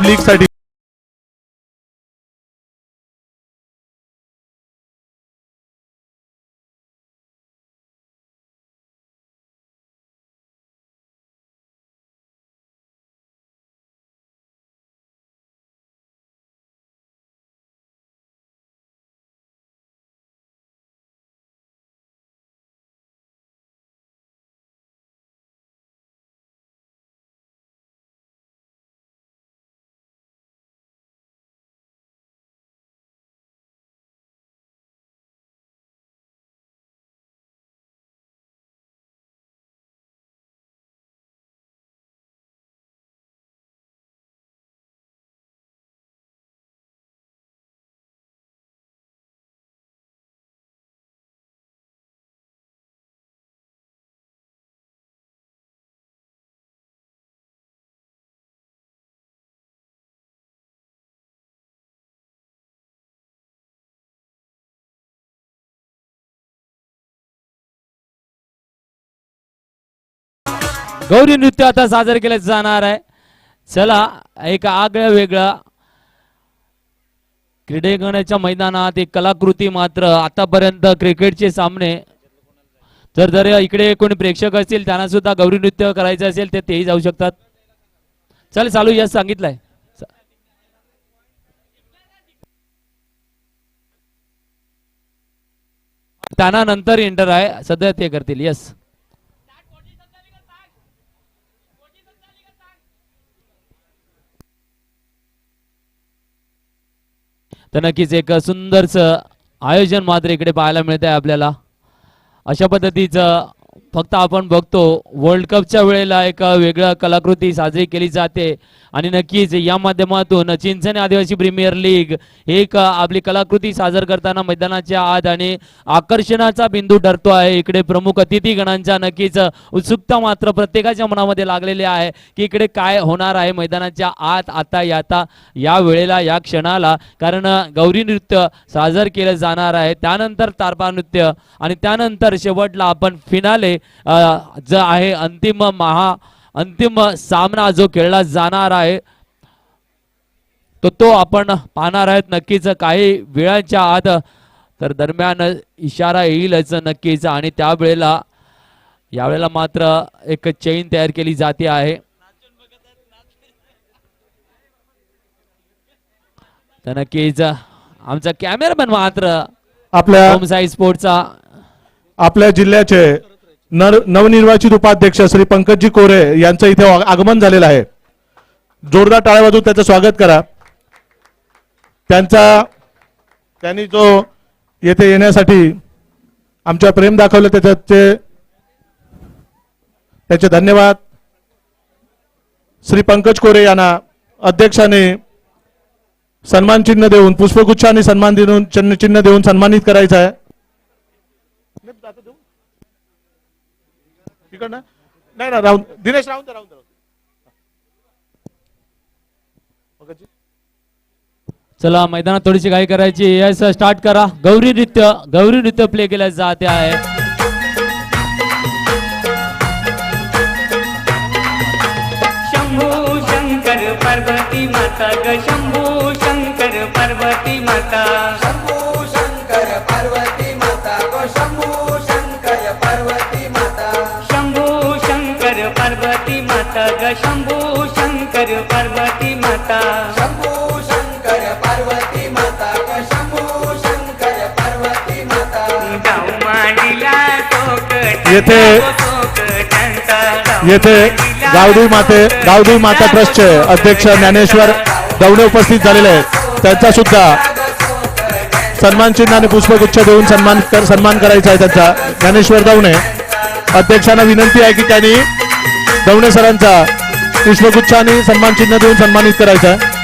League साठी गौरी नृत्य आता सादर केलं जाणार आहे। चला एक आगळं वेगळं क्रीडेगणाच्या मैदानात एक कलाकृती मात्र आतापर्यंत क्रिकेटचे सामने जर इकडे कोणी प्रेक्षक असतील त्यांना सुद्धा गौरी नृत्य करायचं असेल तर तेही जाऊ शकतात। चल चालू यस सांगितलंय त्यांना नंतर एंटर आहे सध्या ते करतील यस। तर नक्कीच एक सुंदरचं आयोजन मात्र इकडे पाहायला मिळत आहे आपल्याला। अशा पद्धतीचं फक्त आपण बघतो वर्ल्ड कपच्या वेळेला एक वेगळं कलाकृती साजरी केली जाते आणि नक्कीच या माध्यमातून चिंचणी आदिवासी प्रीमियर लीग एक आपली कलाकृती सादर करताना मैदानाच्या आत आणि आकर्षणाचा बिंदू ठरतो आहे। इकडे प्रमुख अतिथी गणांच्या नक्कीच उत्सुकता मात्र प्रत्येकाच्या मनामध्ये लागलेली आहे की इकडे काय होणार आहे मैदानाच्या आत आता या वेळेला या क्षणाला, कारण गौरी नृत्य सादर केलं जाणार आहे, त्यानंतर तारपा नृत्य आणि त्यानंतर शेवटला आपण फिनाले जो आहे अंतिम सामना जो खेळला जाणार आहे तो आपण पाहणार आहेत नक्कीच काही वेळाच्या आत। तर दरम्यान इशारा येईलच नक्कीच आणि त्यावेळेला यावेळेला मात्र एक चेन तयार केली जाते आहे। तर नक्कीच आमचा कॅमेरामॅन मात्र आपल्या होमसाई स्पोर्टचा आपल्या जिल्ह्याचे नवनिर्वाचित उपाध्यक्ष श्री पंकजी कोरे यांचं इथे आगमन झालेलं आहे। जोरदार टाळ्या वाजवून त्याचं स्वागत करा। त्यांनी जो येथे येण्यासाठी आमच्या प्रेम दाखवलं त्याचे धन्यवाद। श्री पंकज कोरे यांना अध्यक्षाने सन्मान चिन्ह देऊन पुष्पगुच्छ आणि सन्मान देऊन चिन्ह देऊन सन्मानित करायचं आहे। नाही ना राहून दिनेश राहून चला मैदानात थोडीशी घाई करायची। यस स्टार्ट करा। गौरी नृत्य प्ले केल्या जाते आहे। शंभू शंकर पार्वती माता ग शंभू शंकर पार्वती माता शंभू शंकर पार्वती माता ग शंभू शंकर पार्वती माता शंभू शंकर पार्वती माता ग शंभू शंकर पार्वती माता शंभू शंकर पार्वती माता ग शंभू शंकर पार्वती माता गाव मांडीला टोक येथे गावदेवी माता ट्रस्टचे अध्यक्ष ज्ञानेश्वर दवणे उपस्थित झालेले आहेत। त्यांचा सुद्धा सन्मान चिन्ह आणि पुष्पगुच्छ देऊन सन्मान करायचा आहे त्यांचा। ज्ञानेश्वर दवणे अध्यक्षांना विनंती आहे की त्यांनी दवणे सरांचा पुष्पगुच्छ आणि सन्मान चिन्ह देऊन सन्मानित करायचा आहे।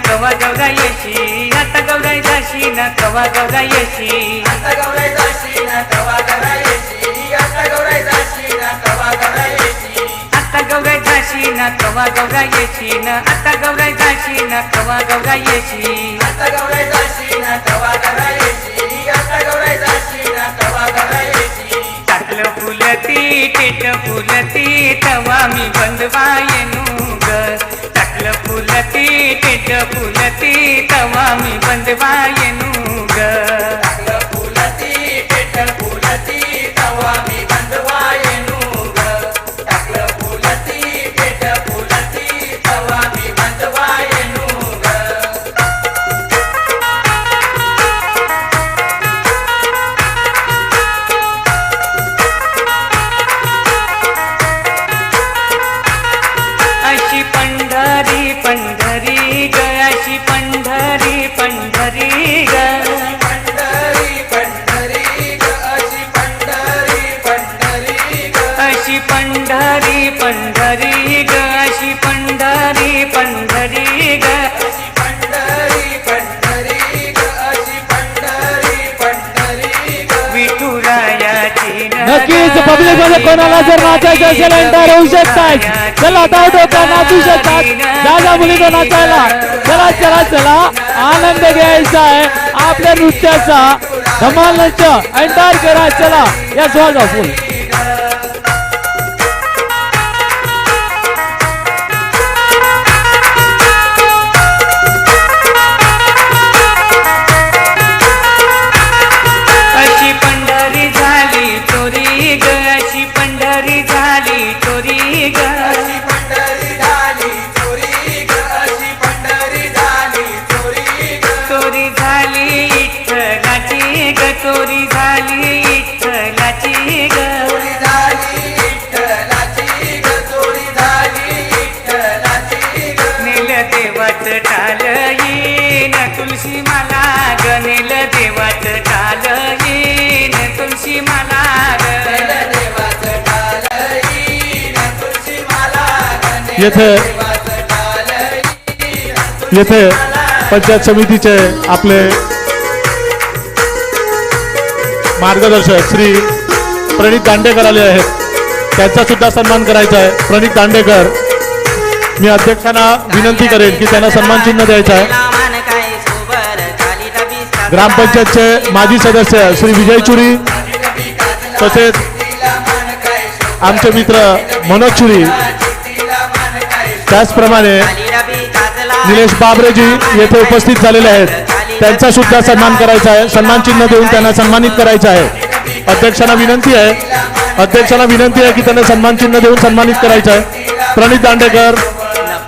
कवा गौरा येशी आता गौरा जाशी ना कवा गौरा येशी आता गौरा जाशी ना कवा गौरा येशी आता गौरा जाशी ना कवा गौरा येशी आता गौरा जाशी ना कवा गौरा येशी ना आता गौरा जाशी ना कवा गौरा येशी आता गौरा जाशी ना कवा गौरा येशी आता गौरा जाशी ना कवा गौरा येशी टाकलं फुलती पेट फुलती तवा मी बंधवा येनू ग टाकलं फुलती पेट फुलती तवा मी बंधवा येनू ग टाकलं फुलती पेट फुलती तवा मी बंधवा येनू ग टाकलं फुलती पेट फुलती तवा मी बंधवा येनू ग अशी पंढरी पंढरी ग अशी पंढरी पंढरी ग पंढरी पंढरी ग अशी पंढरी पंढरी ग अशी पंढरी पंढरी ग अशी पंढरी पंढरी ग अशी पंढरी पंढरी ग अशी पंढरी पंढरी ग विठुरायाची नक्कीच पब्लिक मध्ये कोणाला जर नाचायचं असेल एंटर होऊ शकतात. चला धाव डोका नाचू शकतात. जागा मुली तो नाचायला. चला चला चला आनंद घ्यायचा आहे आपल्या नृत्याचा. धमाल नृत्य एंटर करा. चला या स्वागत फुल अशी पंढरी झाली चोरी ग अशी पंढरी झाली चोरी ग अशी पंढरी झाली चोरी ग अशी पंढरी झाली चोरी ग चोरी झाली विठ्ठलाची ग चोरी झाली विठ्ठलाची ग चोरी झाली विठ्ठलाची ग चोरी झाली विठ्ठलाची ग नेल देवाच टाल येईन तुळशी मला ग नेल देवाच टाल येईन तुळशी मला ग नेल देवाच टाल येईन तुळशी मला ग नेल येथे देवाच टाल येईन तुळशी येथे मला ग. पंचायत समितीचे आपले मार्गदर्शक श्री प्रणित दांडेकर आले आहेत. त्यांचा सुद्धा सन्मान करायचा आहे. प्रणित दांडेकर, मी अध्यक्षांना विनंती करेन की त्यांना सन्मान चिन्ह द्यायचं आहे. ग्रामपंचायतचे माजी सदस्य श्री विजय चुरी, तसेच आमचे मित्र मनोज चुरी, त्याचप्रमाणे निलेश बाबरेजी येथे उपस्थित झालेले आहेत. त्यांचा सुद्धा सन्मान करायचा आहे. सन्मान चिन्ह देऊन त्यांना सन्मानित करायचं आहे. अध्यक्षांना विनंती आहे की त्यांना सन्मान चिन्ह देऊन सन्मानित करायचं आहे. प्रणित दांडेकर,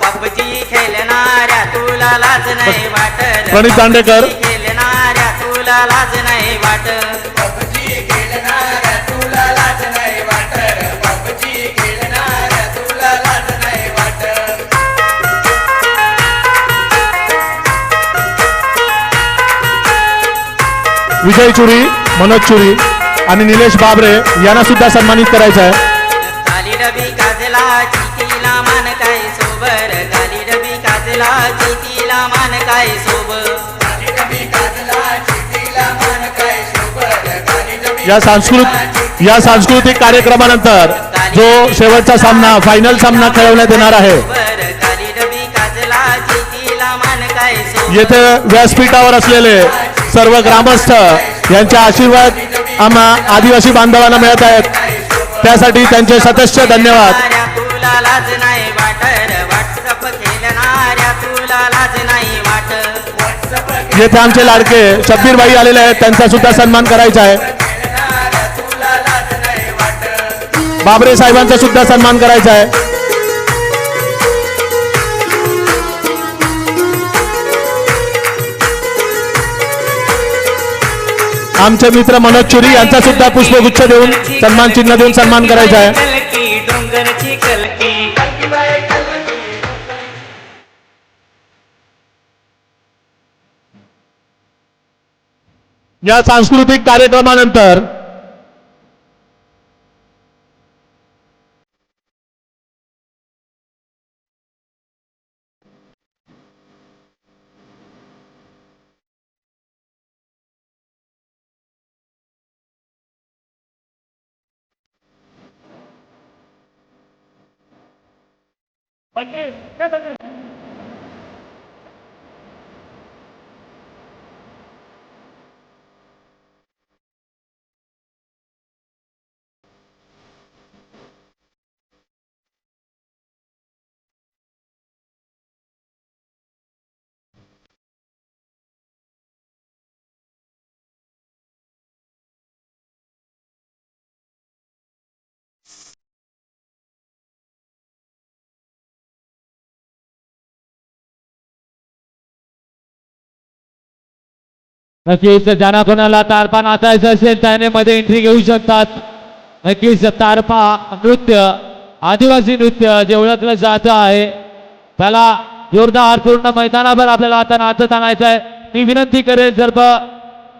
पबजी खेळणाऱ्या तुला लाज नाही वाटत. प्रणित दांडेकर, खेळणाऱ्या तुला लाज नाही वाटत. पबजी खेळणाऱ्या तुला लाज नाही वाटत. पबजी खेळणाऱ्या तुला लाज नाही वाटत. विजय चुरी, मनोज चुरी आणि निलेश बाबरे यांना सुद्धा सन्मानित करायचं आहे. काली रवी काजला चितीला मान काय सोबर. काली रवी काजला चितीला मान काय सोबर. काली रवी काजला चितीला मान काय सोबर. काली रवी या सांस्कृतिक कार्यक्रमानंतर जो शेवटचा सामना, फायनल सामना खेळवण्यात येणार आहे. काली रवी काजला चितीला मान काय सोबर. येथे व्यासपीठावर असलेले सर्व ग्रामस्थ यांचे आशीर्वाद आम्हा आदिवासी बांधवांना मिळत आहेत. त्यासाठी त्यांचे सतश्च धन्यवाद. तुला लाज नाही वाटत. व्हॉट्सअप खेळणाऱ्या तुला लाज नाही वाटत. येथे आमचे लाडके शब्बीरबाई आलेले आहेत. त्यांचा सुद्धा सन्मान करायचा आहे. तुला लाज नाही वाटत. बाबरे साहेबांचा सुद्धा सन्मान करायचा आहे. आमचे मित्र मनोज चुरी यांचा सुद्धा पुष्पगुच्छ देऊन सन्मान चिन्ह देऊन सन्मान करायचा आहे. कलकी डोंगरची कलकी. या सांस्कृतिक कार्यक्रमानंतर नक्कीच ज्यांना कोणाला तारपा नाचायचं असेल त्याने मध्ये एंट्री घेऊ शकतात. नक्कीच तारपा नृत्य आदिवासी नृत्य जे ओळखलं जात आहे त्याला जोरदार पूर्ण मैदानावर आपल्याला आता नाचत आणायचं आहे. मी विनंती करेल सर्व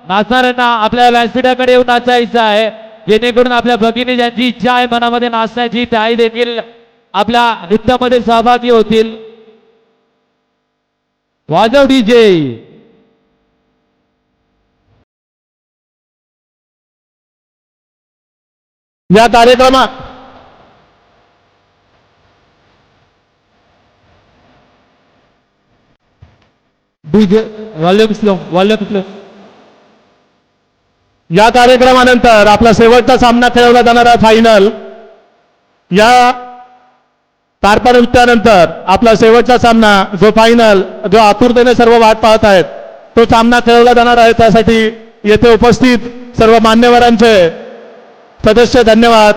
नाचणाऱ्यांना आपल्या व्यासपीठाकडे येऊन नाचायचं आहे जेणेकरून आपल्या भगिनी ज्यांची इच्छा आहे मनामध्ये नाचण्याची त्याही देखील आपल्या नृत्यामध्ये सहभागी होतील. वाजव डीजे. या कार्यक्रमात DJ volume slow volume slow. या कार्यक्रमानंतर आपला शेवटचा सामना खेळवला जाणारा फायनल या तारपा नृत्यानंतर आपला शेवटचा सामना जो फायनल जो आतुरतेने सर्व वाट पाहत आहेत तो सामना खेळवला जाणार आहे. त्यासाठी येथे उपस्थित सर्व मान्यवरांचे सदस्य धन्यवाद.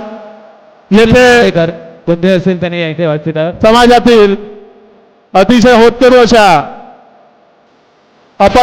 येथे कोणते असेल त्याने यायचे वाटते समाजातील अतिशय होतकरू अशा